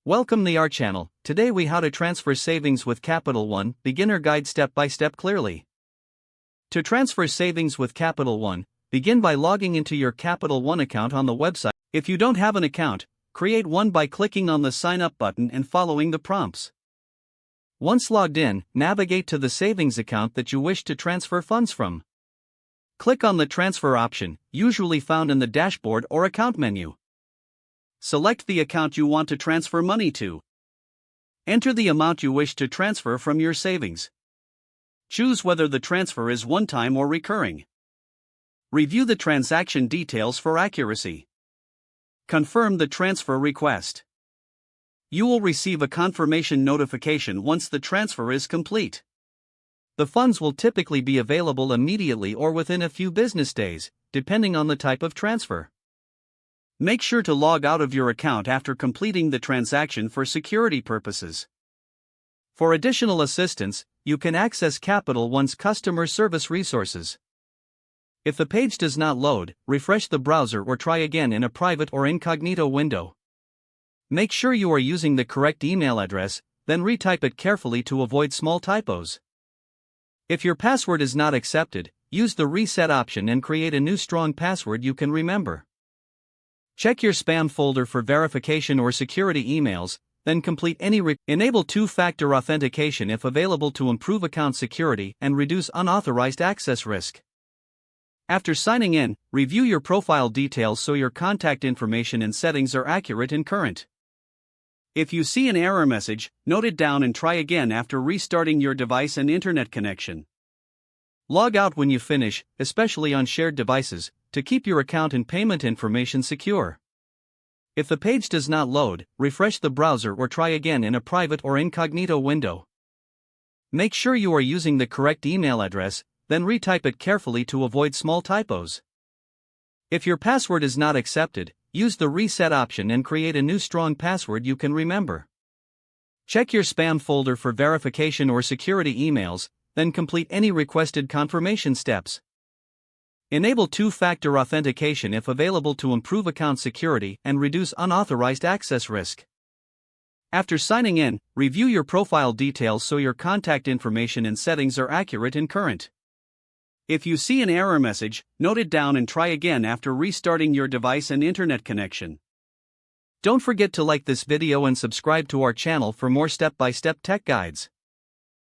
Welcome to our channel. Today we how to transfer savings with Capital One, beginner guide step by step clearly. To transfer savings with Capital One, begin by logging into your Capital One account on the website. If you don't have an account, create one by clicking on the sign up button and following the prompts. Once logged in, navigate to the savings account that you wish to transfer funds from. Click on the transfer option, usually found in the dashboard or account menu. Select the account you want to transfer money to. Enter the amount you wish to transfer from your savings. Choose whether the transfer is one-time or recurring. Review the transaction details for accuracy. Confirm the transfer request. You will receive a confirmation notification once the transfer is complete. The funds will typically be available immediately or within a few business days, depending on the type of transfer. Make sure to log out of your account after completing the transaction for security purposes. For additional assistance, you can access Capital One's customer service resources. If the page does not load, refresh the browser or try again in a private or incognito window. Make sure you are using the correct email address, then retype it carefully to avoid small typos. If your password is not accepted, use the reset option and create a new strong password you can remember. Check your spam folder for verification or security emails, then complete any Enable two-factor authentication if available to improve account security and reduce unauthorized access risk. After signing in, review your profile details so your contact information and settings are accurate and current. If you see an error message, note it down and try again after restarting your device and internet connection. Log out when you finish, especially on shared devices, to keep your account and payment information secure. If the page does not load, refresh the browser or try again in a private or incognito window. Make sure you are using the correct email address, then retype it carefully to avoid small typos. If your password is not accepted, use the reset option and create a new strong password you can remember. Check your spam folder for verification or security emails, then complete any requested confirmation steps. Enable two-factor authentication if available to improve account security and reduce unauthorized access risk. After signing in, review your profile details so your contact information and settings are accurate and current. If you see an error message, note it down and try again after restarting your device and internet connection. Don't forget to like this video and subscribe to our channel for more step-by-step tech guides.